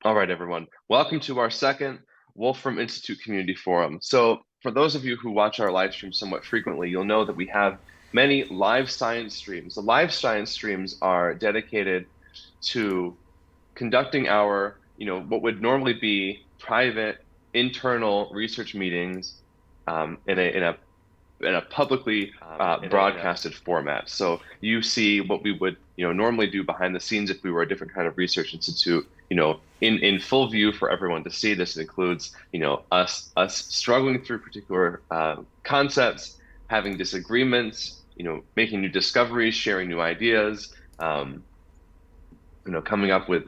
All right, everyone. Welcome to our second Wolfram Institute Community Forum. So, for those of you who watch our live streams somewhat frequently, you'll know that we have many live science streams. The live science streams are dedicated to conducting our, what would normally be private internal research meetings in a publicly broadcasted format. So you see what we would, normally do behind the scenes if we were a different kind of research institute, in full view for everyone to see. This includes, us struggling through particular concepts, having disagreements, making new discoveries, sharing new ideas, coming up with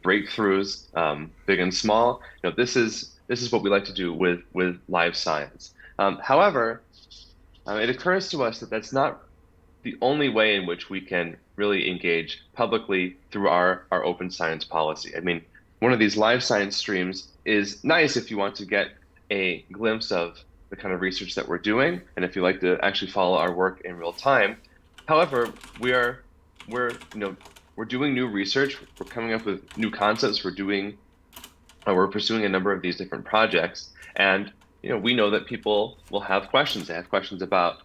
breakthroughs, big and small. This is what we like to do with live science. However, it occurs to us that that's not the only way in which we can really engage publicly through our open science policy. I mean, one of these live science streams is nice if you want to get a glimpse of the kind of research that we're doing, and if you like to actually follow our work in real time. However, we're doing new research. We're coming up with new concepts. We're pursuing a number of these different projects, and we know that people will have questions. They have questions about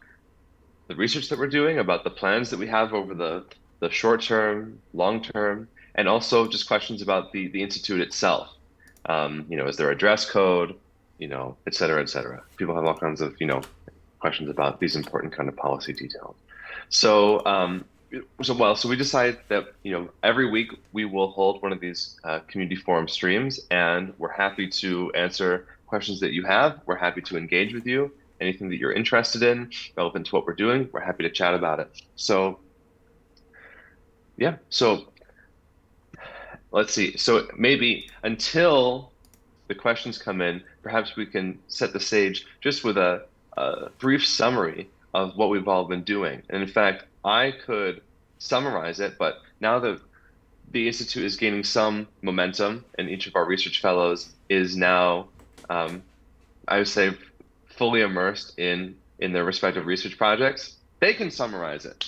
the research that we're doing, about the plans that we have over the short term, long term, and also just questions about the institute itself. Is there a dress code? Et cetera, et cetera. People have all kinds of questions about these important kind of policy details. So so we decided that every week we will hold one of these community forum streams, and we're happy to answer questions that you have. We're happy to engage with you. Anything that you're interested in, relevant to what we're doing, we're happy to chat about it. So yeah, so let's see. So maybe until the questions come in, perhaps we can set the stage just with a brief summary of what we've all been doing. And in fact, I could summarize it, but now that the Institute is gaining some momentum and each of our research fellows is now, I would say, fully immersed in their respective research projects, they can summarize it.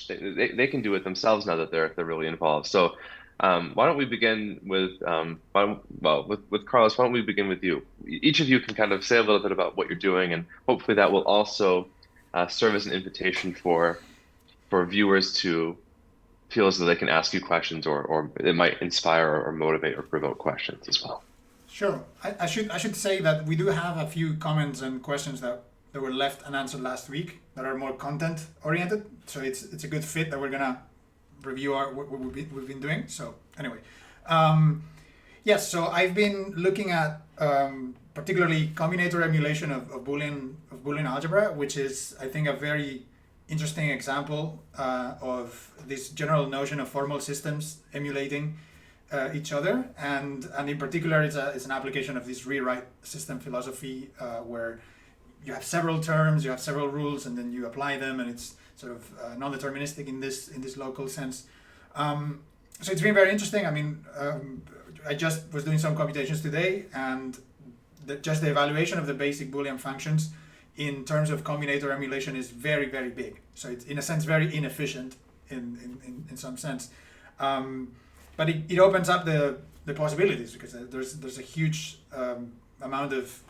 They can do it themselves now that they're really involved. So why don't we begin with with Carlos? Why don't we begin with you? Each of you can kind of say a little bit about what you're doing, and hopefully that will also serve as an invitation for viewers to feel as though they can ask you questions, or it might inspire or motivate or provoke questions as well. Sure. I should say that we do have a few comments and questions that were left unanswered last week that are more content oriented. So it's a good fit that we're gonna review what we've been doing. So anyway, yes. So I've been looking at particularly combinator emulation of Boolean algebra, which is I think a very interesting example of this general notion of formal systems emulating each other, and in particular, it's an application of this rewrite system philosophy where you have several terms, you have several rules, and then you apply them, and it's sort of non-deterministic in this local sense. So it's been very interesting. I mean, I just was doing some computations today, and just the evaluation of the basic Boolean functions in terms of combinator emulation is very, very big. So it's in a sense very inefficient in some sense. But it opens up the possibilities because there's a huge amount of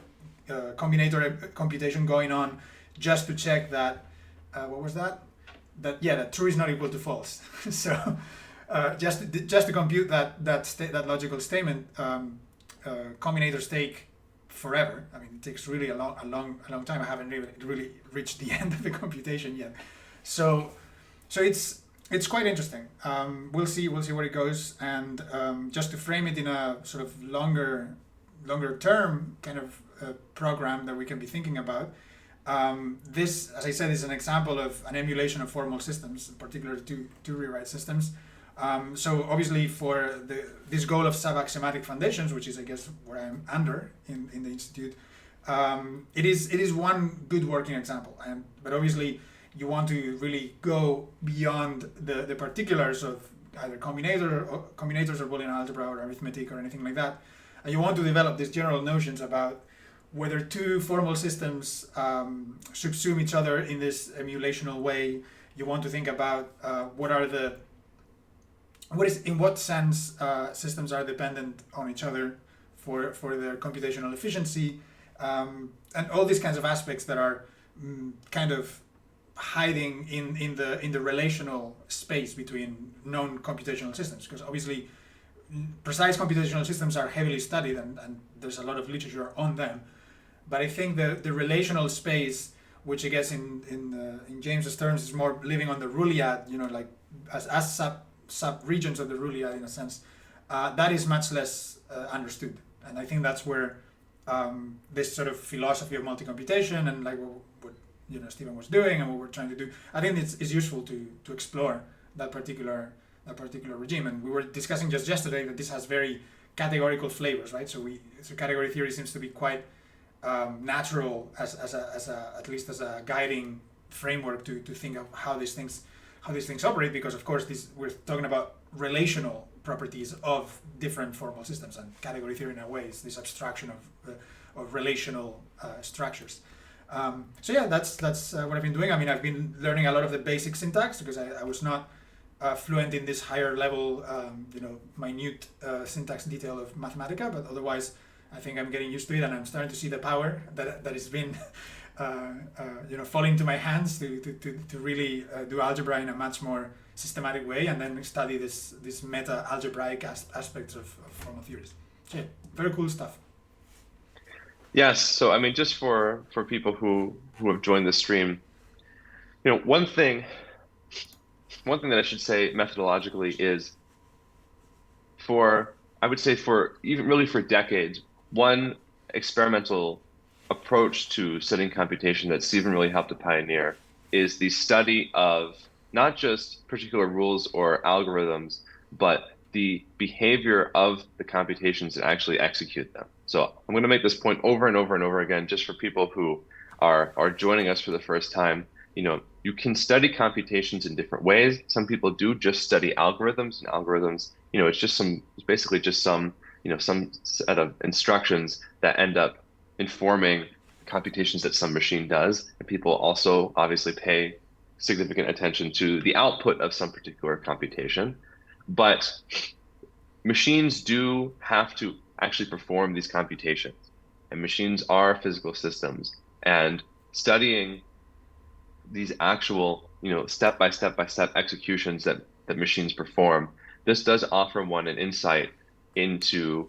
combinator computation going on just to check that what was that that true is not equal to false. So just to compute that logical statement, combinators take forever. I mean, it takes really a long time. I haven't really reached the end of the computation yet. So it's quite interesting. We'll see where it goes, and just to frame it in a sort of longer term kind of program that we can be thinking about. This, as I said, is an example of an emulation of formal systems, particularly two rewrite systems. So obviously for this goal of sub-axiomatic foundations, which is I guess where I'm under in the institute, it is one good working example. But obviously you want to really go beyond the particulars of either combinators or Boolean algebra or arithmetic or anything like that. And you want to develop these general notions about whether two formal systems subsume each other in this emulational way. You want to think about what are the in what sense systems are dependent on each other for their computational efficiency, and all these kinds of aspects that are kind of hiding in the relational space between known computational systems, because obviously precise computational systems are heavily studied, and there's a lot of literature on them. But I think the relational space, which I guess in James's terms is more living on the Rulliad, like as sub regions of the Rulliad in a sense, that is much less understood. And I think that's where this sort of philosophy of multi-computation and like what Stephen was doing and what we're trying to do, I think it's useful to explore that particular regime. And we were discussing just yesterday that this has very categorical flavors, right? So category theory seems to be quite natural as at least as a guiding framework to think of how these things operate, because of course we're talking about relational properties of different formal systems, and category theory in a way is this abstraction of relational structures. So yeah, that's what I've been doing. I mean, I've been learning a lot of the basic syntax because I was not fluent in this higher level, minute syntax detail of Mathematica, but otherwise I think I'm getting used to it, and I'm starting to see the power that has been falling into my hands to really do algebra in a much more systematic way, and then study this meta algebraic aspects of formal theories. So yeah, very cool stuff. Yes. So I mean, just for people who have joined the stream, one thing that I should say methodologically is I would say for even really for decades, one experimental approach to studying computation that Stephen really helped to pioneer is the study of not just particular rules or algorithms, but the behavior of the computations that actually execute them. So I'm going to make this point over and over and over again, just for people who are joining us for the first time. You can study computations in different ways. Some people do just study algorithms, and algorithms, it's basically just some set of instructions that end up informing computations that some machine does. And people also obviously pay significant attention to the output of some particular computation. But machines do have to actually perform these computations, and machines are physical systems. And studying these actual, step by step by step executions that machines perform, this does offer one an insight into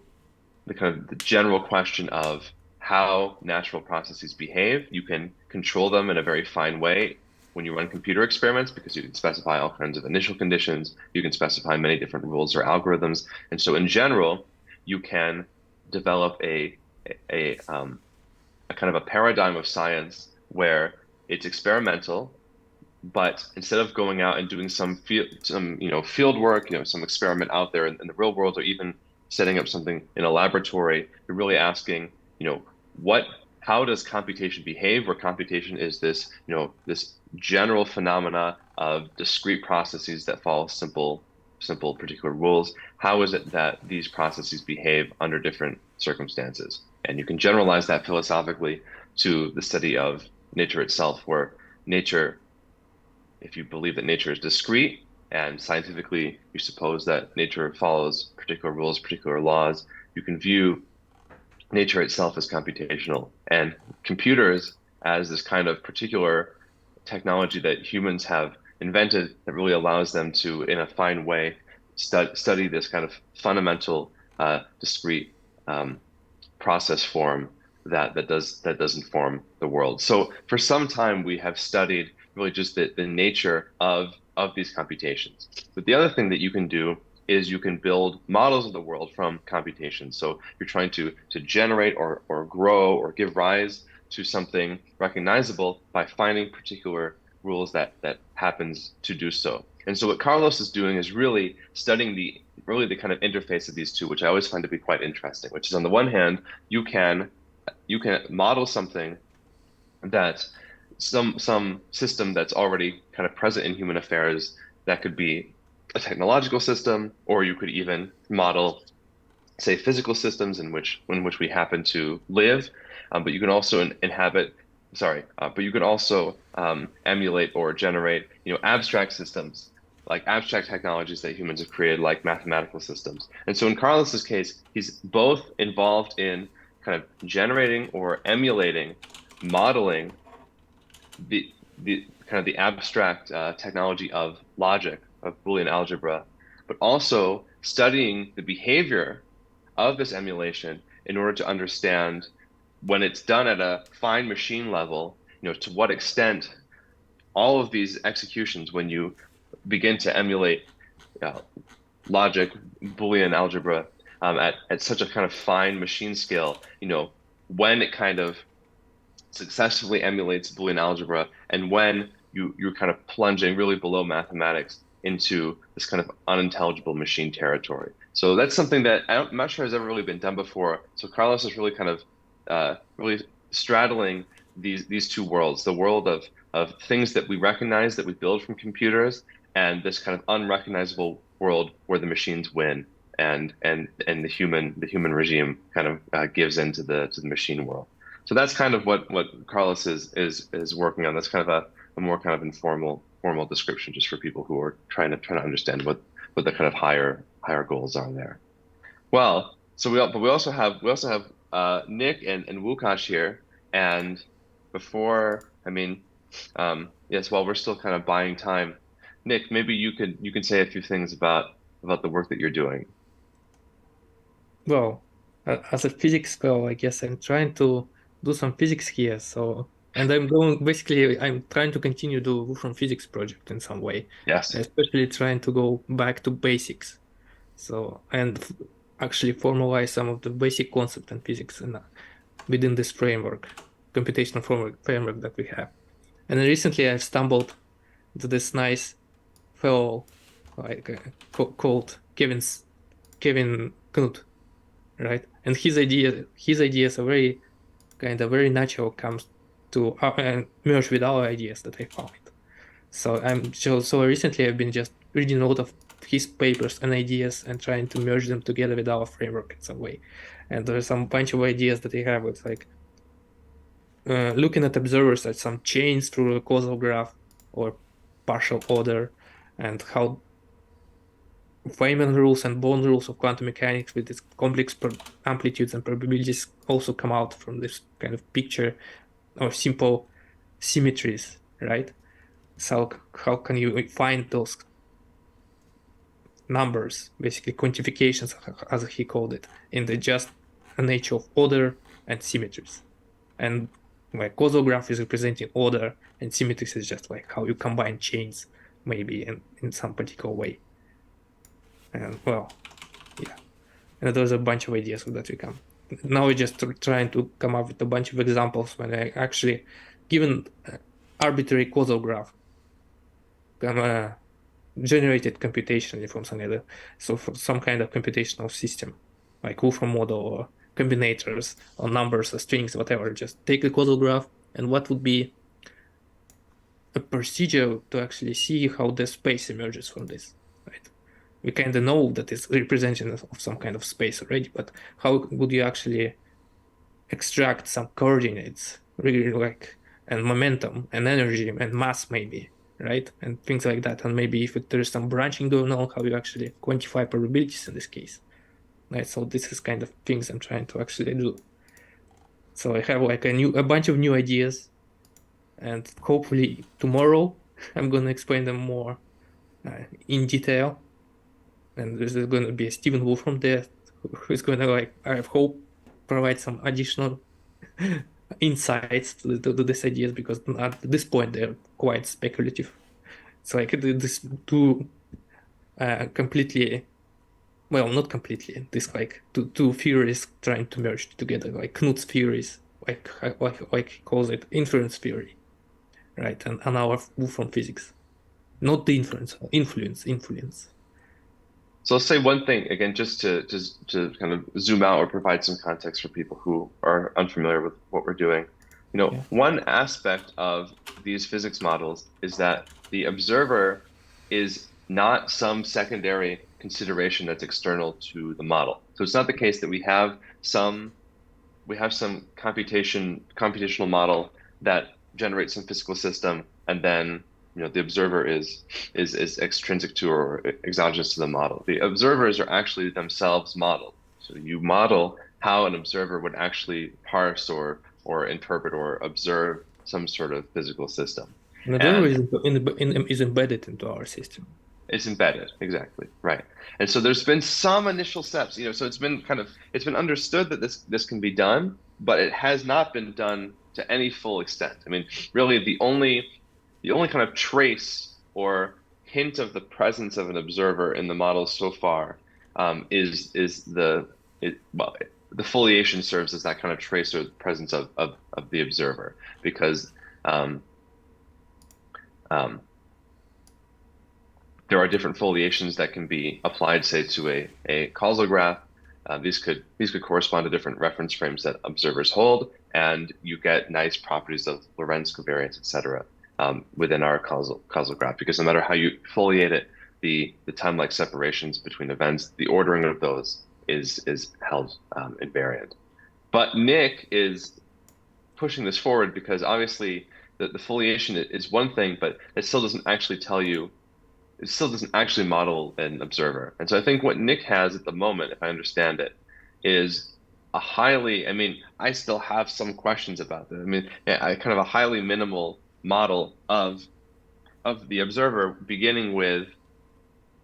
the kind of the general question of how natural processes behave. You can control them in a very fine way when you run computer experiments, because you can specify all kinds of initial conditions. You can specify many different rules or algorithms. And so in general, you can develop a kind of a paradigm of science where it's experimental, but instead of going out and doing some field work, some experiment out there in the real world, or even setting up something in a laboratory, you're really asking, how does computation behave? Where computation is this, this general phenomena of discrete processes that follow simple particular rules. How is it that these processes behave under different circumstances? And you can generalize that philosophically to the study of nature itself, where nature, if you believe that nature is discrete, and scientifically you suppose that nature follows particular rules, particular laws, you can view nature itself as computational, and computers as this kind of particular technology that humans have invented that really allows them to, in a fine way, study this kind of fundamental discrete process form that does inform the world. So for some time we have studied really just the nature of these computations. But the other thing that you can do is you can build models of the world from computations. So you're trying to generate or grow or give rise to something recognizable by finding particular rules that happens to do so. And so what Carlos is doing is really studying the kind of interface of these two, which I always find to be quite interesting, which is, on the one hand, you can model something that some system that's already kind of present in human affairs. That could be a technological system, or you could even model, say, physical systems in which we happen to live. But you can also but you can also emulate or generate, abstract systems like abstract technologies that humans have created, like mathematical systems. And so in Carlos's case, he's both involved in kind of generating or emulating, modeling the kind of the abstract technology of logic, of Boolean algebra, but also studying the behavior of this emulation in order to understand when it's done at a fine machine level, to what extent all of these executions, when you begin to emulate uh, logic, Boolean algebra at such a kind of fine machine scale, when it kind of successfully emulates Boolean algebra and when you're kind of plunging really below mathematics into this kind of unintelligible machine territory. So that's something that I'm not sure has ever really been done before. So Carlos is really kind of really straddling these two worlds, the world of things that we recognize that we build from computers, and this kind of unrecognizable world where the machines win and the human regime kind of gives into the machine world. So that's kind of what Carlos is working on. That's kind of a more kind of informal formal description just for people who are trying to understand what the kind of higher goals are there. Well, but we also have Nick and Wukash here, and before I mean, yes, while we're still kind of buying time, Nick, maybe you can say a few things about the work that you're doing. Well, as a physics fellow, I guess I'm trying to do some physics here. So, and I'm trying to continue the Wolfram physics project in some way, Yes. especially trying to go back to basics. So, and actually formalize some of the basic concept in physics within this computational framework that we have. And recently I've stumbled into this nice fellow like called Kevin Knut, right? And his ideas are very natural, comes to merge with our ideas that I found. So recently I've been just reading a lot of his papers and ideas and trying to merge them together with our framework in some way. And there's some bunch of ideas that I have. It's like looking at observers at some chains through a causal graph or partial order, and how Feynman rules and Born rules of quantum mechanics with its complex amplitudes and probabilities also come out from this kind of picture or simple symmetries, right? So how can you find those numbers, basically quantifications, as he called it, in the just nature of order and symmetries? And like causal graph is representing order, and symmetries is just like how you combine chains, maybe in some particular way. And well, yeah. And there's a bunch of ideas that we come. Now we're just trying to come up with a bunch of examples when I actually given arbitrary causal graph uh, generated computationally from some other, so for some kind of computational system like Wolfram model or combinators or numbers or strings, whatever. Just take a causal graph and what would be a procedure to actually see how the space emerges from this, right? We kind of know that it's representative of some kind of space already, but how would you actually extract some coordinates, really like, and momentum and energy and mass maybe, right? And things like that. And maybe if there's some branching going on, how you actually quantify probabilities in this case, right? So this is kind of things I'm trying to actually do. So I have like a bunch of new ideas, and hopefully tomorrow I'm gonna explain them more in detail. And there's going to be a Stephen Wolfram there who's going to like I hope provide some additional insights to these ideas, because at this point they're quite speculative. It's like this two completely, well, not completely, this like two theories trying to merge together, like Knut's theories, like he calls it inference theory, right? And our Wolfram physics, not the inference, influence. So I'll say one thing again, just to kind of zoom out or provide some context for people who are unfamiliar with what we're doing. Yeah. One aspect of these physics models is that the observer is not some secondary consideration that's external to the model. So it's not the case that we have some computational model that generates some physical system, and then the observer is extrinsic to or exogenous to the model. The observers are actually themselves modeled. So you model how an observer would actually parse or interpret or observe some sort of physical system. An observer And is embedded into our system. it's embedded, exactly, right. And so there's been some initial steps, so it's been understood that this can be done, but it has not been done to any full extent. I mean, really the only kind of trace or hint of the presence of an observer in the model so far is the foliation serves as that kind of trace or presence of the observer because um, um, there are different foliations that can be applied, say, to a causal graph. These could correspond to different reference frames that observers hold, and you get nice properties of Lorentz covariance, et cetera, within our causal graph. Because no matter how you foliate it, the time-like separations between events, the ordering of those is held invariant. But Nick is pushing this forward because obviously the foliation is one thing, but it still doesn't actually tell you it still doesn't actually model an observer. And so I think what Nick has at the moment, if I understand it, is I mean, I still have some questions about this. I mean, I kind of a highly minimal model of the observer, beginning with,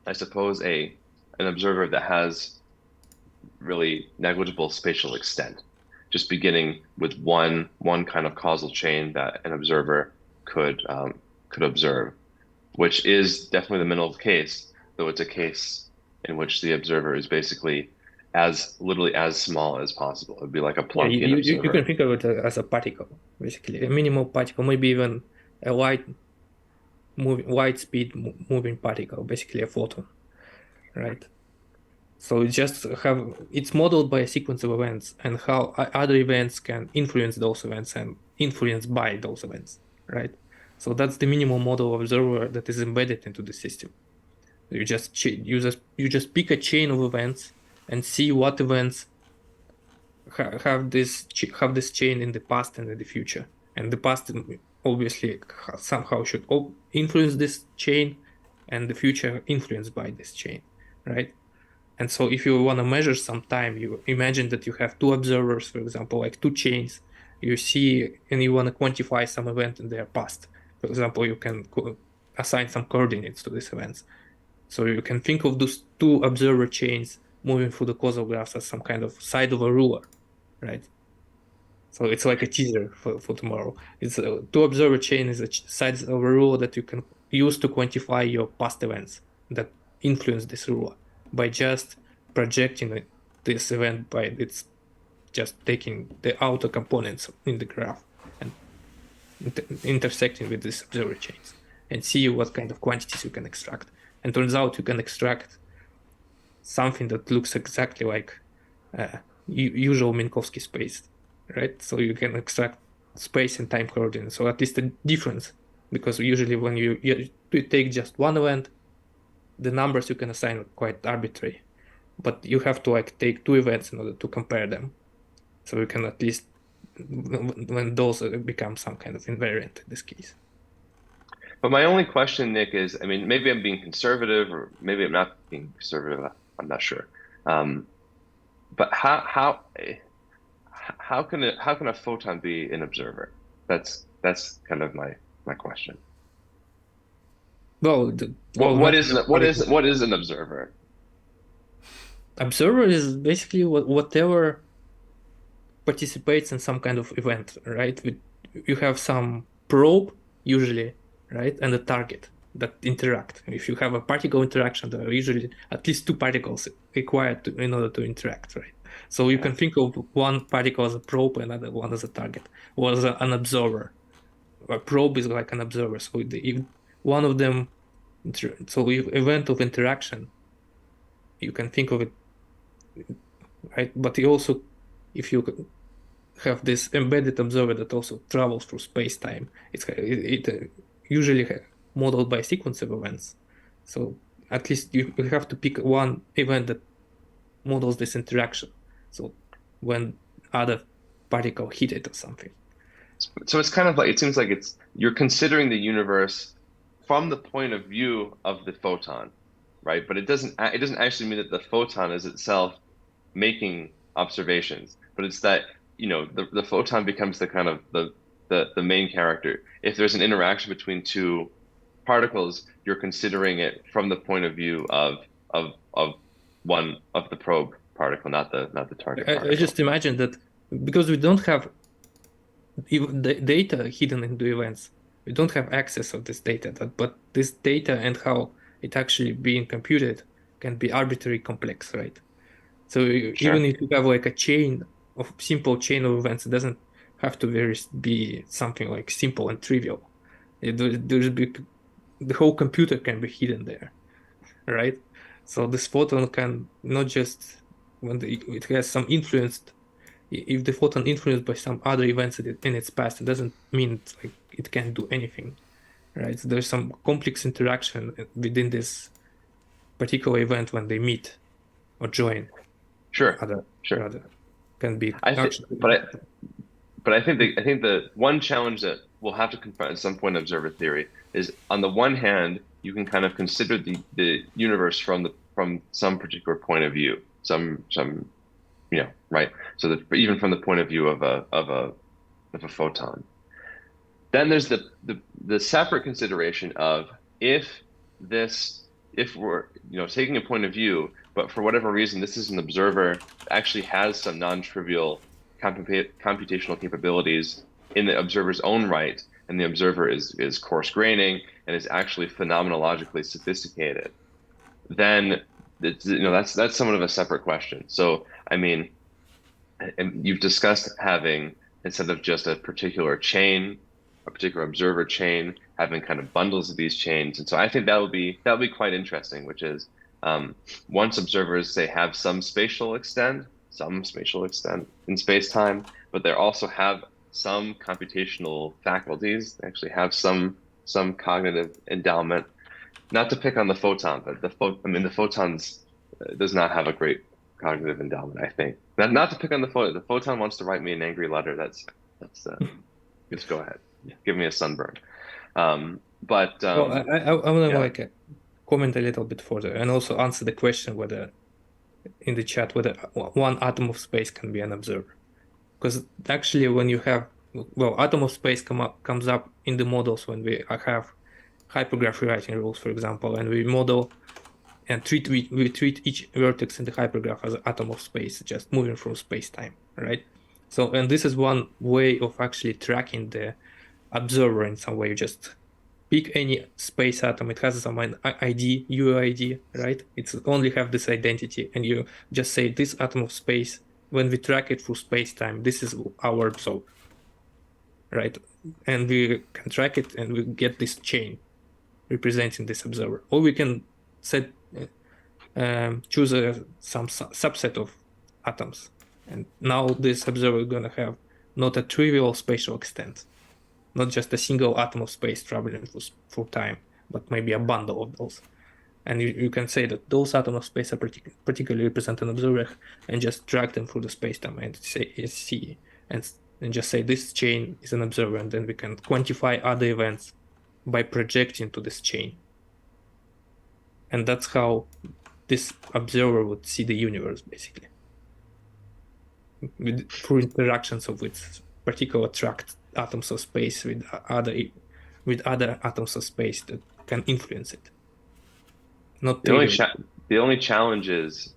I suppose, an observer that has really negligible spatial extent, just beginning with one kind of causal chain that an observer could observe, which is definitely the minimal case, though it's a case in which the observer is basically literally as small as possible. It'd be like a Yeah, Planckian you can observer. think of it as a particle, basically, a minimal particle, maybe even a light speed moving particle, basically a photon, right? So it's modeled by a sequence of events and how other events can influence those events and influenced by those events, right? So that's the minimal model of observer that is embedded into the system. You just pick a chain of events and see what events have this chain in the past and in the future. And the past obviously somehow should influence this chain, and the future influenced by this chain, right? And so if you want to measure some time, you imagine that you have two observers, for example, like two chains. You see, and you want to quantify some event in their past. For example, you can assign some coordinates to these events. So you can think of those two observer chains moving through the causal graphs as some kind of side of a ruler, right? So it's like a teaser for tomorrow. It's a two observer chain is a side of a rule that you can use to quantify your past events that influence this rule by just projecting this event by it's just taking the outer components in the graph and intersecting with these observer chains and see what kind of quantities you can extract. And turns out you can extract something that looks exactly like usual Minkowski space, right? So you can extract space and time coordinates, or at least a difference, because usually when you take just one event, the numbers you can assign are quite arbitrary, but you have to like take two events in order to compare them. So you can at least when those become some kind of invariant in this case. But my only question, Nick, is, I mean, maybe I'm being conservative, or maybe I'm not being conservative. I'm not sure. Um, but how can a photon be an observer? That's kind of my question. Well, What what is matter an- what is what is an observer? observer is basically whatever participates in some kind of event, right? You have some probe usually, right, and a target that interact. If you have a particle interaction, there are usually at least two particles required in order to interact, right? So you Yeah. can think of one particle as a probe, another one as a target, or as an observer. A probe is like an observer. So if one of them, so if event of interaction, you can think of it, right? But you also, if you have this embedded observer that also travels through space-time. It usually modeled by sequence of events. So at least you have to pick one event that models this interaction. So when other particle hit it or something. So it's kind of like it seems like you're considering the universe from the point of view of the photon, right? But it doesn't actually mean that the photon is itself making observations, but it's that, the photon becomes the kind of the main character. If there's an interaction between two particles, you're considering it from the point of view of one of the probe particle, not the target I particle. just imagine that because we don't have the data hidden into events, we don't have access of this data, but this data and how it actually being computed can be arbitrarily complex, right? So even Sure. if you have like a simple chain of events, it doesn't have to be something like simple and trivial. The whole computer can be hidden there, right? So this photon can not just it has some influence. If the photon influenced by some other events in its past, it doesn't mean it can do anything, right? So there's some complex interaction within this particular event when they meet or join Sure. other Sure. other can be I think, actually. but I think the one challenge that we'll have to confront at some point in observer theory is, on the one hand, you can kind of consider the universe from some particular point of view, some right. So that even from the point of view of a photon. Then there's the separate consideration of, if this if we're taking a point of view, but for whatever reason this is an observer that actually has some non-trivial computational capabilities in the observer's own right, and the observer is coarse graining and is actually phenomenologically sophisticated, then that's somewhat of a separate question. So I mean, and you've discussed having, instead of just a particular chain, a particular observer chain, having kind of bundles of these chains. And so I think that would be quite interesting, which is, once observers, say, have some spatial extent in space-time, but they also have some computational faculties. They actually have some cognitive endowment. Not to pick on the photon, but the photons does not have a great cognitive endowment, I think. Not to pick on the photon. The photon wants to write me an angry letter. That's just go ahead. Give me a sunburn. But Well, I want to yeah, comment a little bit further and also answer the question whether in the chat whether one atom of space can be an observer. Because actually, when you have, well, atom of space comes up in the models when we have hypergraph rewriting rules, for example, and we model and we treat each vertex in the hypergraph as an atom of space, just moving through space-time, right? So, and this is one way of actually tracking the observer in some way. You just pick any space atom, it has some ID, UID, right? It's only have this identity, and you just say this atom of space, when we track it through space-time, this is our observer, right? And we can track it and we get this chain representing this observer. Or we can choose some subset of atoms. And now this observer is going to have not a trivial spatial extent, not just a single atom of space traveling through time, but maybe a bundle of those. And you can say that those atoms of space are particularly represent an observer, and just drag them through the space-time and see and just say this chain is an observer, and then we can quantify other events by projecting to this chain. And that's how this observer would see the universe, basically, through interactions of its particular tracked atoms of space with other atoms of space that can influence it. Not the only trivial. cha the only challenge is,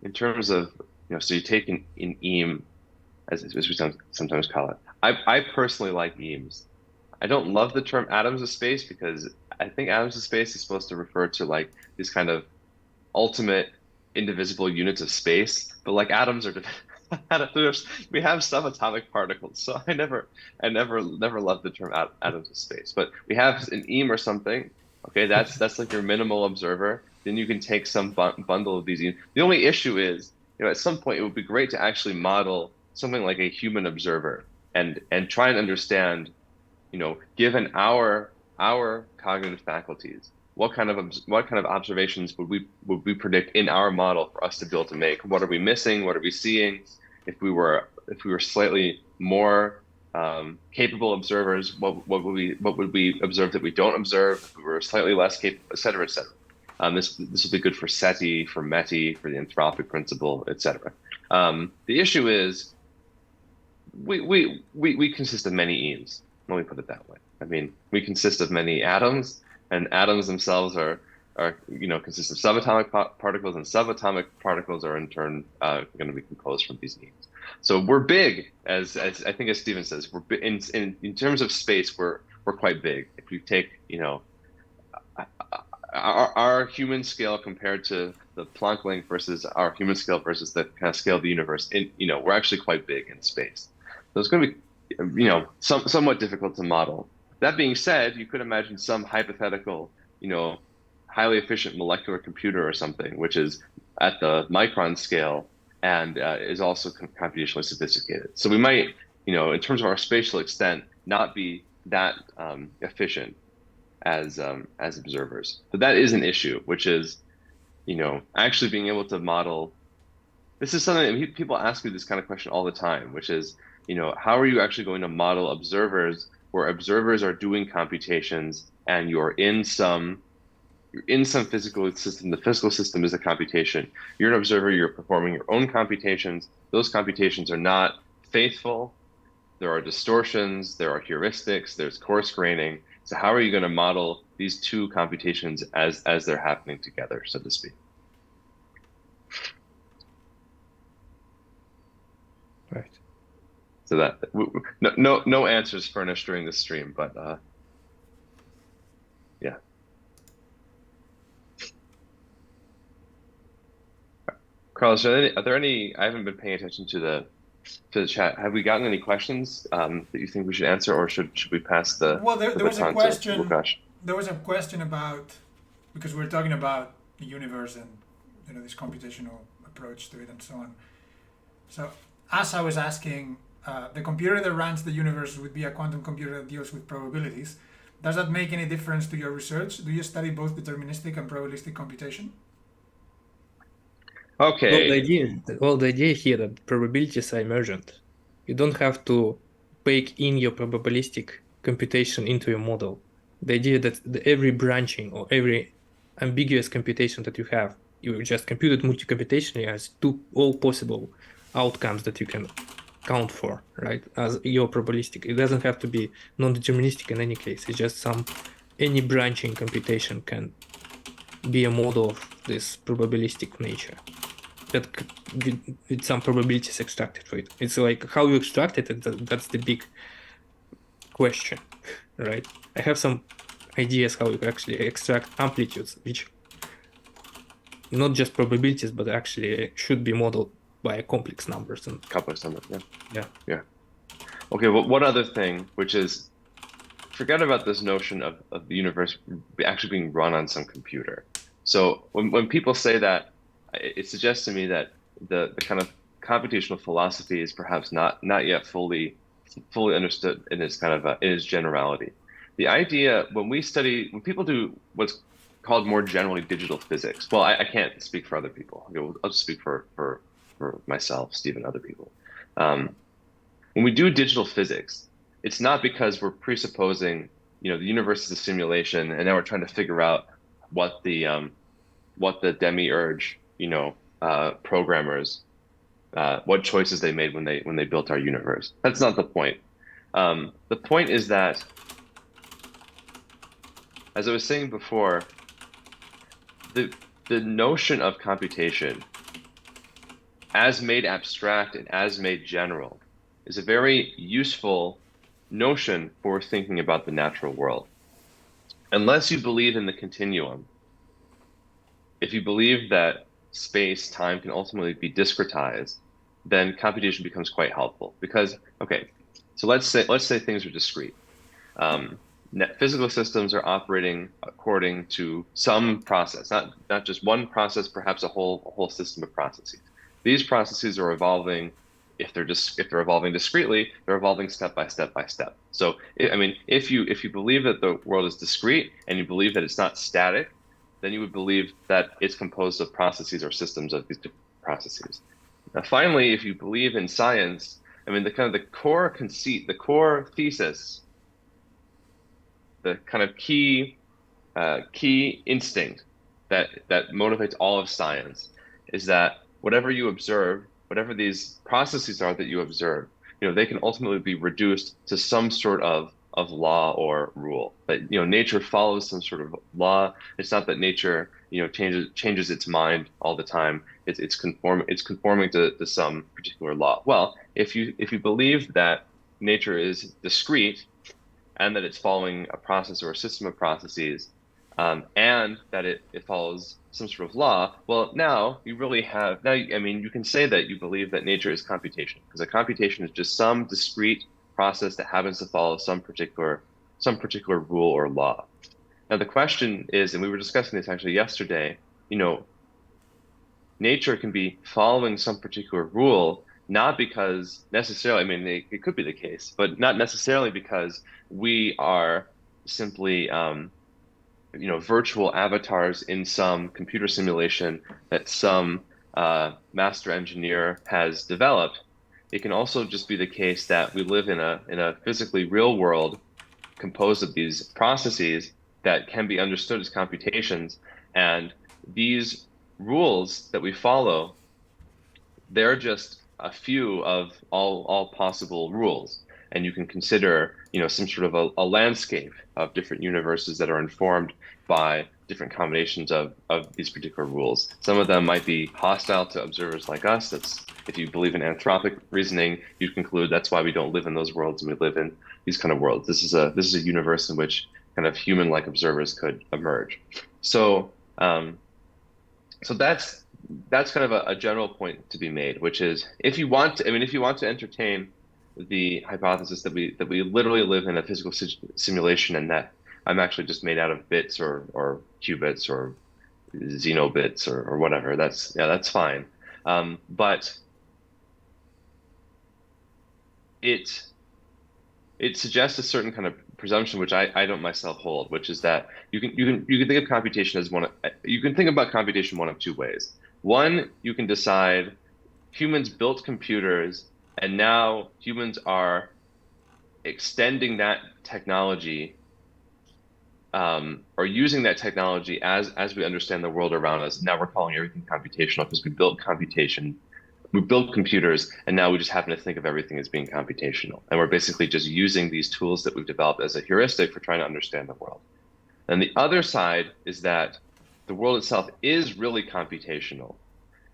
in terms of, so you take an EAM, as we sometimes call it. I personally like EAMs. I don't love the term atoms of space, because I think atoms of space is supposed to refer to like these kind of ultimate indivisible units of space, but like atoms are we have subatomic particles, so I never loved the term atoms of space. But we have an EAM or something. Okay, that's like your minimal observer. Then you can take some bundle of these EAMs. The only issue is, at some point it would be great to actually model something like a human observer, and try and understand, given our cognitive faculties, what kind of observations would we predict in our model for us to be able to make? What are we missing? What are we seeing? If we were slightly more capable observers, what would we observe that we don't observe? If we were slightly less capable, et cetera, et cetera. This will be good for SETI, for METI, for the anthropic principle, et cetera. The issue is we consist of many Eves. Let me put it that way. I mean, we consist of many atoms, and atoms themselves are consist of subatomic particles, and subatomic particles are in turn going to be composed from these Eves. So we're big, as I think as Stephen says, we're in terms of space, we're quite big. If you take our human scale compared to the Planck length versus our human scale versus the kind of scale of the universe, we're actually quite big in space. So it's going to be, somewhat difficult to model. That being said, you could imagine some hypothetical, highly efficient molecular computer or something, which is at the micron scale and is also computationally sophisticated. So we might, in terms of our spatial extent, not be that efficient as observers. But that is an issue, which is, actually being able to model. This is something that people ask me this kind of question all the time, which is, how are you actually going to model observers where observers are doing computations and you're in some physical system. The physical system is a computation. You're an observer, you're performing your own computations. Those computations are not faithful. There are distortions, there are heuristics, there's coarse graining. So how are you going to model these two computations as they're happening together, so to speak? Right. So that no answers furnished during the stream, but yeah. Carlos, are there any? I haven't been paying attention to the chat. Have we gotten any questions that you think we should answer, or should we pass the Well, there was a baton question. to Lukash? There was a question about, because we're talking about the universe and this computational approach to it and so on. So as I was asking, the computer that runs the universe would be a quantum computer that deals with probabilities. Does that make any difference to your research? Do you study both deterministic and probabilistic computation? Okay. The idea here that probabilities are emergent. You don't have to bake in your probabilistic computation into your model. The idea that every branching or every ambiguous computation that you have, you just compute it multi-computationally as all possible outcomes that you can count for, right? As your probabilistic. It doesn't have to be non-deterministic in any case. It's just any branching computation can be a model of this probabilistic nature that with some probabilities extracted for it. It's like how you extract it, that's the big question, right? I have some ideas how you actually extract amplitudes, which not just probabilities, but actually should be modeled by complex numbers. And Complex number, yeah. Yeah. Okay, well, one other thing, which is, forget about this notion of the universe actually being run on some computer. So when people say that, it suggests to me that the kind of computational philosophy is perhaps not yet fully understood in its kind of in its generality. The idea when people do what's called more generally digital physics. Well, I can't speak for other people. I'll just speak for myself, Steve, and other people. When we do digital physics, it's not because we're presupposing, the universe is a simulation, and now we're trying to figure out what the demiurge, programmers, what choices they made when they built our universe. That's not the point. The point is that, as I was saying before, the notion of computation, as made abstract and as made general, is a very useful notion for thinking about the natural world. Unless you believe in the continuum, if you believe that space, time can ultimately be discretized, then computation becomes quite helpful. Because, okay, so let's say things are discrete. Physical systems are operating according to some process, not just one process, perhaps a whole system of processes. These processes are evolving. If they're evolving discretely, they're evolving step by step by step. So, if you believe that the world is discrete and you believe that it's not static, then you would believe that it's composed of processes or systems of these different processes. Now, finally, if you believe in science, I mean, the kind of the core conceit, the core thesis, the kind of key instinct that motivates all of science is that whatever you observe, whatever these processes are that you observe, they can ultimately be reduced to some sort of law or rule. That nature follows some sort of law. It's not that nature changes its mind all the time. It's conforming to some particular law. Well, if you believe that nature is discrete and that it's following a process or a system of processes, and that it follows some sort of law, well, now you really have, I mean, you can say that you believe that nature is computation, because a computation is just some discrete process that happens to follow some particular rule or law. Now, the question is, and we were discussing this actually yesterday, nature can be following some particular rule, not because necessarily, I mean, it could be the case, but not necessarily because we are simply, virtual avatars in some computer simulation that some master engineer has developed. It can also just be the case that we live in a physically real world composed of these processes that can be understood as computations, and these rules that we follow, they're just a few of all possible rules. And you can consider, some sort of a landscape of different universes that are informed by different combinations of these particular rules. Some of them might be hostile to observers like us. That's, if you believe in anthropic reasoning, you conclude that's why we don't live in those worlds and we live in these kind of worlds. This is a universe in which kind of human-like observers could emerge. So so that's kind of a general point to be made, which is if you want to entertain the hypothesis that we literally live in a physical simulation and that I'm actually just made out of bits or qubits or xenobits or whatever, that's fine. But it suggests a certain kind of presumption, which I don't myself hold, which is that you can think of computation as you can think about computation one of two ways. One, you can decide humans built computers and now humans are extending that technology or using that technology as we understand the world around us. Now we're calling everything computational because we built computation. We build computers, and now we just happen to think of everything as being computational. And we're basically just using these tools that we've developed as a heuristic for trying to understand the world. And the other side is that the world itself is really computational.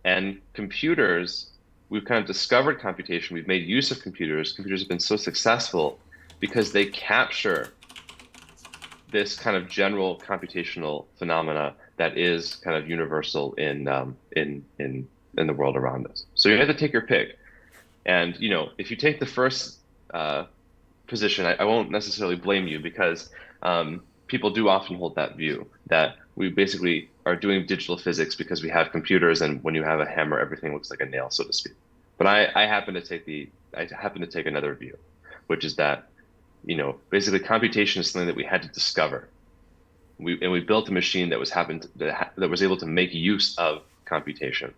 And computers, we've kind of discovered computation. We've made use of computers. Computers have been so successful because they capture this kind of general computational phenomena that is kind of universal in the world around us. So you have to take your pick. And, if you take the first position, I won't necessarily blame you because people do often hold that view that we basically are doing digital physics because we have computers, and when you have a hammer, everything looks like a nail, so to speak. But I happen to take another view, which is that, basically computation is something that we had to discover. We built a machine that was able to make use of computation.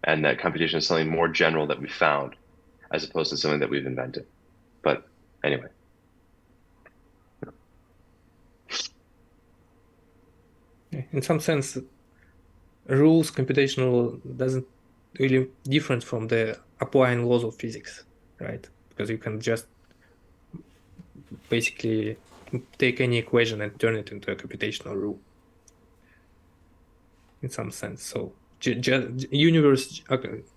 And that computation is something more general that we found as opposed to something that we've invented. But anyway. In some sense, rules computational doesn't really different from the applying laws of physics, right? Because you can just basically take any equation and turn it into a computational rule in some sense. So universe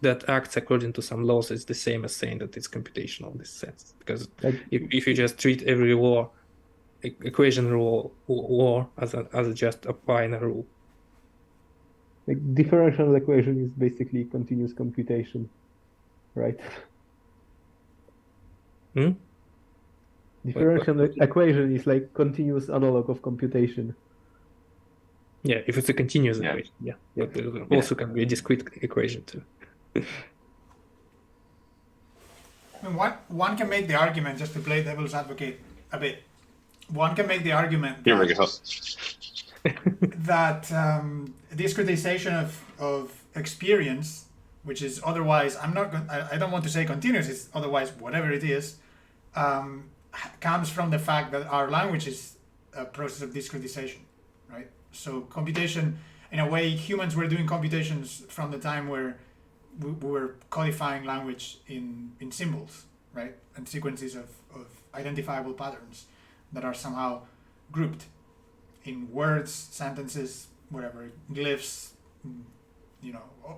that acts according to some laws is the same as saying that it's computational in this sense, because if you just treat every law, equation rule, law as just applying a rule. Like differential equation is basically continuous computation, right? Differential equation is like continuous analog of computation. Yeah, if it's a continuous equation, yeah. But it also can be a discrete equation too. I mean, one can make the argument, just to play devil's advocate a bit, one can make the argument Here we go. that discretization of experience which is otherwise, I don't want to say continuous, it's otherwise whatever it is, comes from the fact that our language is a process of discretization, right? So computation, in a way, humans were doing computations from the time where we were codifying language in symbols, right? And sequences of identifiable patterns that are somehow grouped in words, sentences, whatever, glyphs,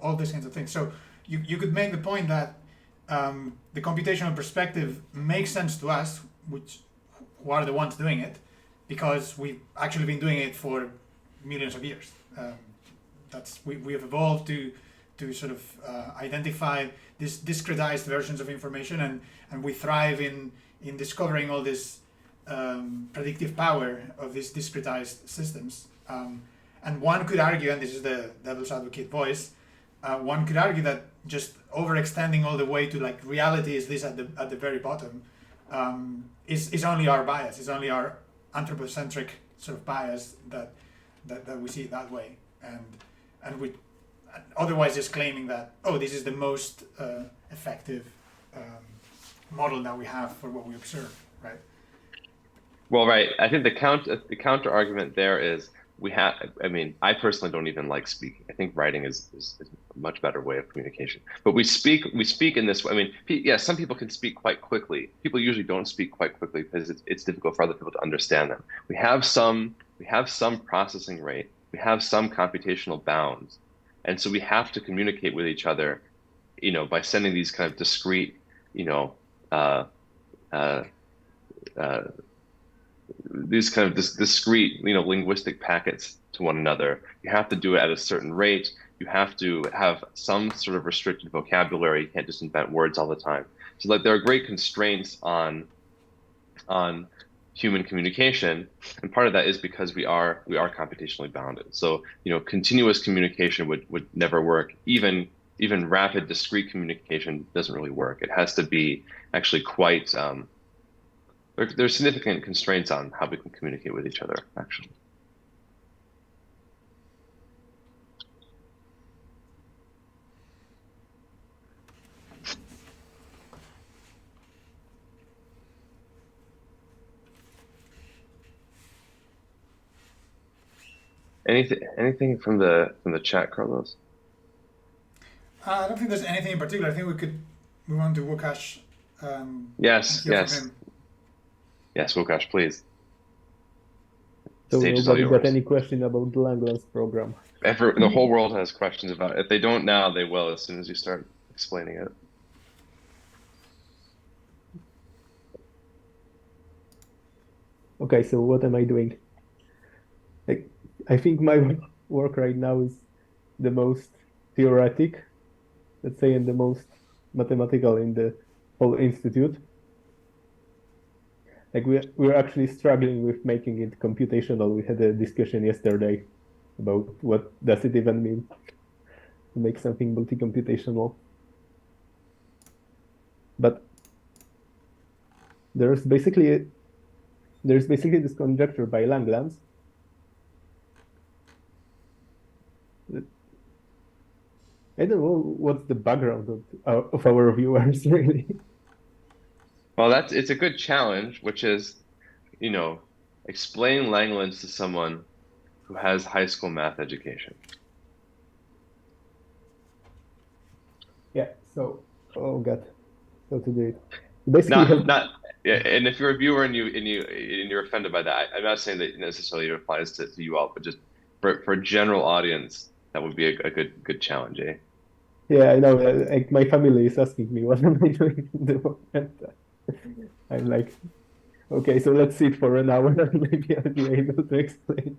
all these kinds of things. So you could make the point that the computational perspective makes sense to us, who are the ones doing it, because we've actually been doing it for millions of years. We have evolved to sort of identify these discretized versions of information, and we thrive in discovering all this predictive power of these discretized systems. And one could argue, and this is the devil's advocate voice, one could argue that just overextending all the way to like reality is this at the very bottom, is only our bias, is only our anthropocentric sort of bias that we see it that way, and we otherwise just claiming that, oh, this is the most effective model that we have for what we observe, right? Well, right. I think the counter argument there is I personally don't even like speaking. I think writing is a much better way of communication. But we speak in this way. I mean, yeah, some people can speak quite quickly. People usually don't speak quite quickly because it's difficult for other people to understand them. We have some processing rate. We have some computational bounds. And so we have to communicate with each other, by sending these kind of discrete, these kind of discrete, linguistic packets to one another. You have to do it at a certain rate. You have to have some sort of restricted vocabulary. You can't just invent words all the time. So like there are great constraints on human communication, and part of that is because we are computationally bounded. So continuous communication would never work. Even rapid discrete communication doesn't really work. It has to be actually quite there's significant constraints on how we can communicate with each other, actually. Anything from the chat, Carlos? I don't think there's anything in particular. I think we could move on to Wukash. Yes. Yes, Wukash, please. So Stage is all nobody got yours. any question about the Langlands program? The whole world has questions about it. If they don't now, they will as soon as you start explaining it. Okay, so what am I doing? I think my work right now is the most theoretic, let's say, and the most mathematical in the whole institute. Like we're actually struggling with making it computational. We had a discussion yesterday about what does it even mean to make something multi-computational. But there's basically this conjecture by Langlands that, I don't know what's the background of our viewers really. Well, it's a good challenge, which is, explain Langlands to someone who has high school math education. Yeah. So, oh God, how to do it? Basically, Yeah. And if you're a viewer and you're offended by that, I'm not saying that necessarily it applies to you all, but just for a general audience, that would be a good challenge, eh? Yeah, I know. Like my family is asking me what am I doing in the moment. I'm like, okay, so let's sit for an hour and maybe I'll be able to explain.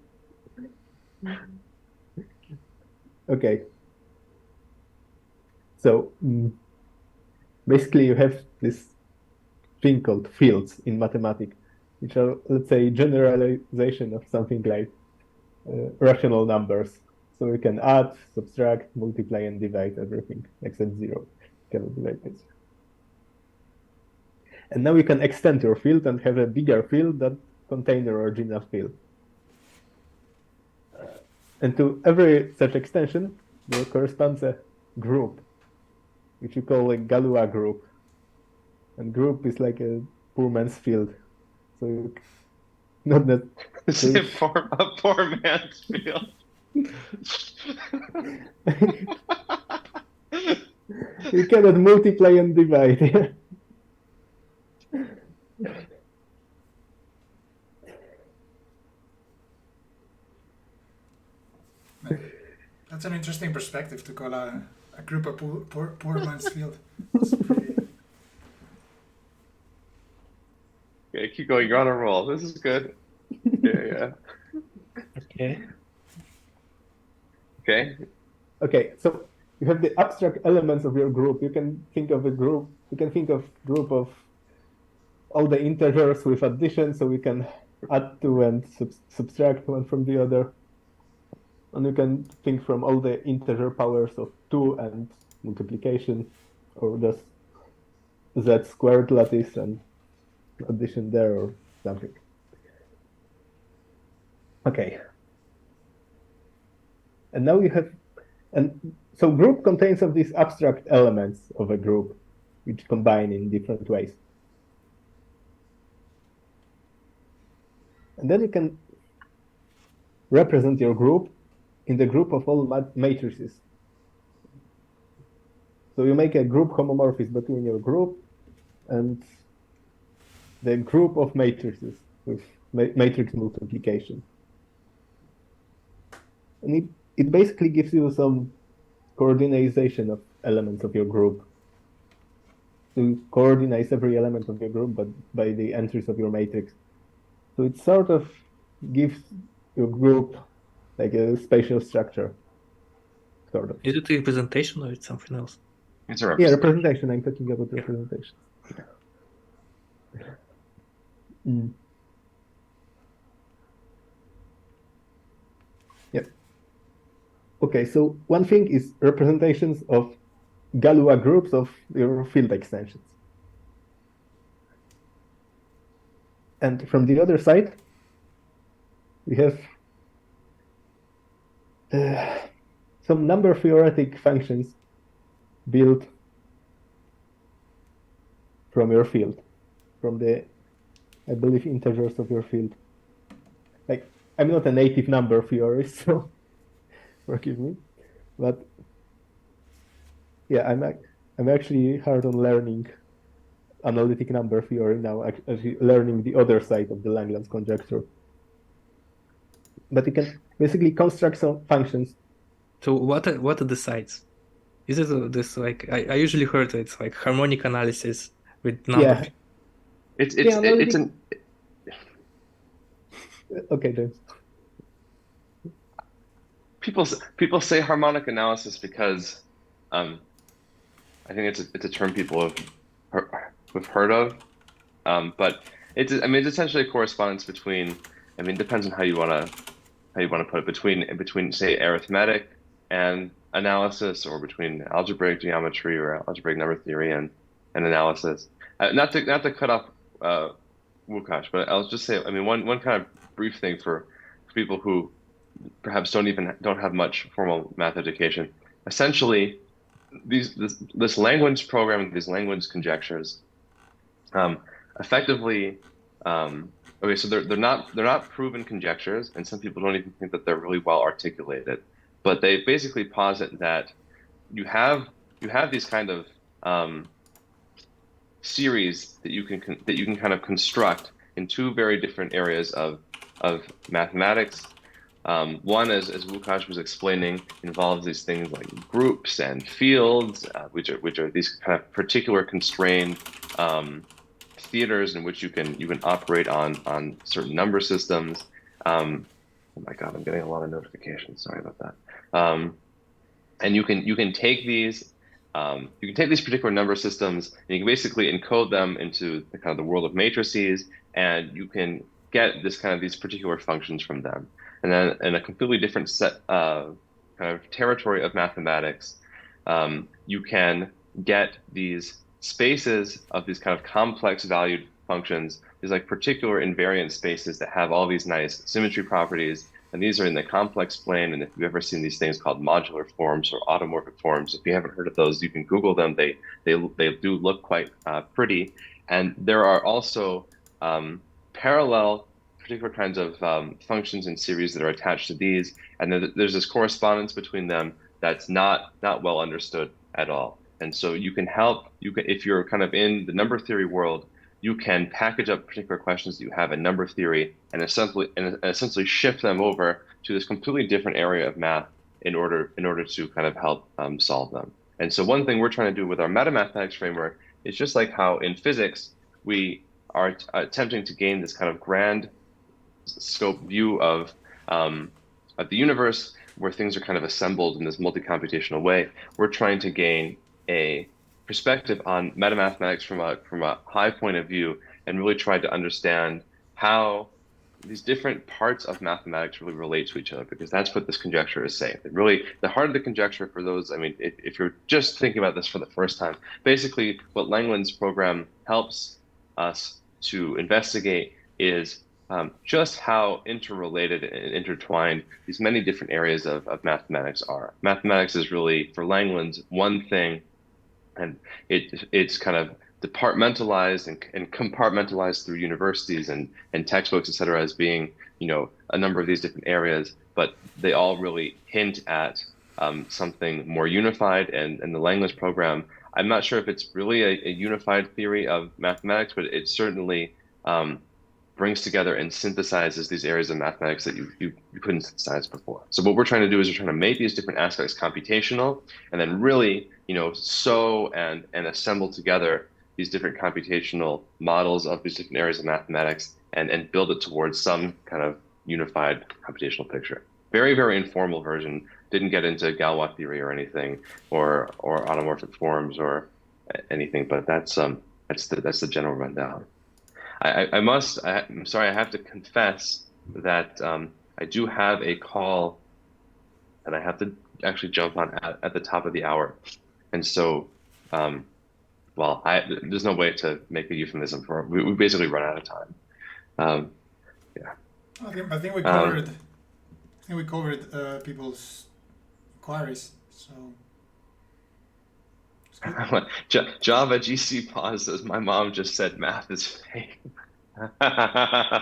Okay. So basically you have this thing called fields in mathematics, which are, let's say, generalization of something like rational numbers. So you can add, subtract, multiply, and divide everything except zero. You cannot divide this. And now you can extend your field and have a bigger field that contains the original field. And to every such extension, there corresponds a group which we call a Galois group. And group is like a poor man's field. So not that. It's So a poor man's field. you cannot multiply and divide. That's an interesting perspective to call a group a poor man's field. It's pretty, Okay, keep going. You're on a roll. This is good. Yeah. Okay. Okay. Okay, so you have the abstract elements of your group. You can think of group of all the integers with addition, so we can add to and subtract one from the other. And you can think from all the integer powers of 2 and multiplication, or just z squared lattice and addition there or something. Okay. And now you have, and so group contains of these abstract elements of a group, which combine in different ways. And then you can represent your group in the group of all matrices. So you make a group homomorphism between your group and the group of matrices with matrix multiplication. And it basically gives you some coordination of elements of your group. To coordinate every element of your group, but by the entries of your matrix. So it sort of gives your group like a spatial structure, sort of. Is it a representation or it's something else? It's a Yeah, representation. representation. I'm talking about representation. Mm. Yep. Okay, so one thing is representations of Galois groups of your field extensions. And from the other side, we have some number theoretic functions built from your field, from the, I believe, integers of your field. Like, I'm not a native number theorist, so forgive me, but yeah, I'm actually hard on learning analytic number theory now, actually learning the other side of the Langlands conjecture. But you can basically construct some functions. So what are the sides? Is it this like I usually heard it's like harmonic analysis with number? Yeah. It's an Okay, James. people say harmonic analysis because I think it's a term people have heard of, but it's essentially a correspondence between, depends on how you want to put it, between say arithmetic and analysis, or between algebraic geometry or algebraic number theory and analysis. Not to cut off Wukash, but I'll just say, one kind of brief thing for people who perhaps don't have much formal math education. Essentially, this language program, these language conjectures, effectively, okay, so they're not proven conjectures, and some people don't even think that they're really well articulated. But they basically posit that you have these kind of series that you can kind of construct in two very different areas of mathematics. One, as Wukash was explaining, involves these things like groups and fields, which are these kind of particular constrained theaters in which you can operate on certain number systems. Oh my God, I'm getting a lot of notifications. Sorry about that. And you can take these particular number systems and you can basically encode them into the kind of the world of matrices, and you can get these particular functions from them. And then in a completely different set kind of territory of mathematics, you can get these spaces of these kind of complex valued functions, these like particular invariant spaces that have all these nice symmetry properties, and these are in the complex plane. And if you've ever seen these things called modular forms or automorphic forms, if you haven't heard of those, you can Google them. They do look quite pretty. And there are also parallel particular kinds of functions and series that are attached to these, and there's this correspondence between them that's not well understood at all. And so you can if you're kind of in the number theory world, you can package up particular questions that you have in number theory and essentially shift them over to this completely different area of math in order to kind of help solve them. And so one thing we're trying to do with our metamathematics framework is just like how in physics we are attempting to gain this kind of grand scope view of the universe where things are kind of assembled in this multi-computational way. We're trying to gain a perspective on metamathematics from a high point of view and really try to understand how these different parts of mathematics really relate to each other, because that's what this conjecture is saying. And really, the heart of the conjecture for those, I mean, if you're just thinking about this for the first time, basically what Langland's program helps us to investigate is just how interrelated and intertwined these many different areas of mathematics are. Mathematics is really, for Langland's, one thing, and it's kind of departmentalized and compartmentalized through universities and textbooks, et cetera, as being, a number of these different areas, but they all really hint at something more unified. And the Langland's program, I'm not sure if it's really a unified theory of mathematics, but it certainly brings together and synthesizes these areas of mathematics that you couldn't synthesize before. So what we're trying to do is we're trying to make these different aspects computational, and then really, sew and assemble together these different computational models of these different areas of mathematics and build it towards some kind of unified computational picture. Very, very informal version. Didn't get into Galois theory or anything, or automorphic forms or anything, but that's the general rundown. I'm sorry, I have to confess that I do have a call that I have to actually jump on at the top of the hour. And so, there's no way to make a euphemism for it. We basically run out of time. Yeah. I think we covered. People's inquiries. So. Java GC pause says, my mom just said math is fake.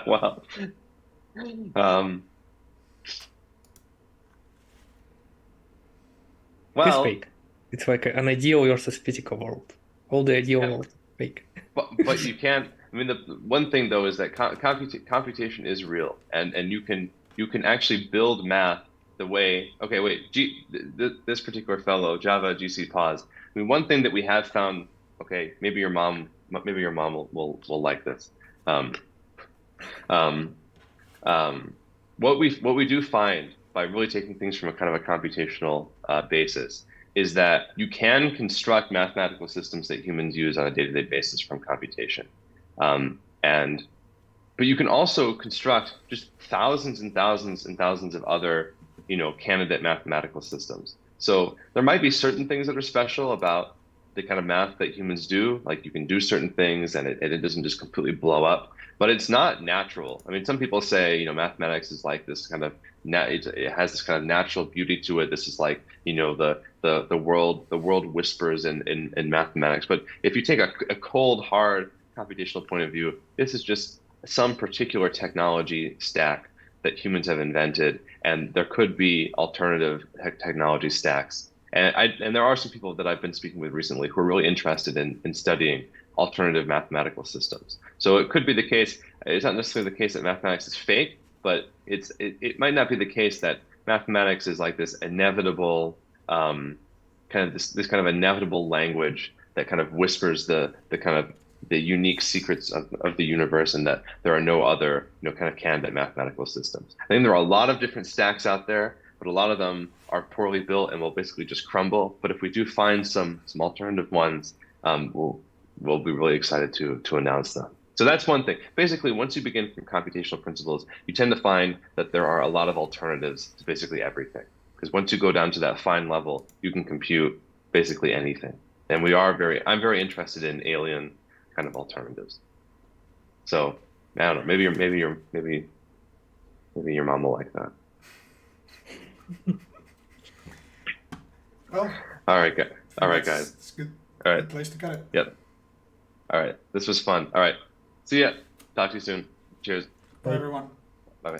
Well, It's fake. It's like an ideal versus physical world. All the ideal world fake. But you can't. I mean, the one thing though is that computation is real, and you can actually build math the way. Okay, wait. This particular fellow, Java GC pause. I mean, one thing that we have found. Okay, maybe your mom will like this. What we do find by really taking things from a kind of a computational basis is that you can construct mathematical systems that humans use on a day-to-day basis from computation. But you can also construct just thousands and thousands and thousands of other, candidate mathematical systems. So there might be certain things that are special about the kind of math that humans do, like you can do certain things and it doesn't just completely blow up, but it's not natural. I mean, some people say, mathematics is like this kind of, it has this kind of natural beauty to it. This is like, the world whispers in mathematics. But if you take a cold, hard computational point of view, this is just some particular technology stack that humans have invented, and there could be alternative technology stacks. And there are some people that I've been speaking with recently who are really interested in studying alternative mathematical systems. So it could be the case, it's not necessarily the case that mathematics is fake, but it might not be the case that mathematics is like this inevitable, kind of this kind of inevitable language that kind of whispers the kind of the unique secrets of the universe, and that there are no other, kind of candidate mathematical systems. I think there are a lot of different stacks out there, but a lot of them are poorly built and will basically just crumble. But if we do find some alternative ones, we'll be really excited to announce them. So that's one thing. Basically, once you begin from computational principles, you tend to find that there are a lot of alternatives to basically everything. Because once you go down to that fine level, you can compute basically anything. And I'm very interested in alien kind of alternatives. So I don't know, maybe your mom will like that. Well, All right, guys. All right, guys. It's good. All right. Good place to cut it. Yep. All right. This was fun. All right. See ya. Talk to you soon. Cheers. Bye, everyone. Bye.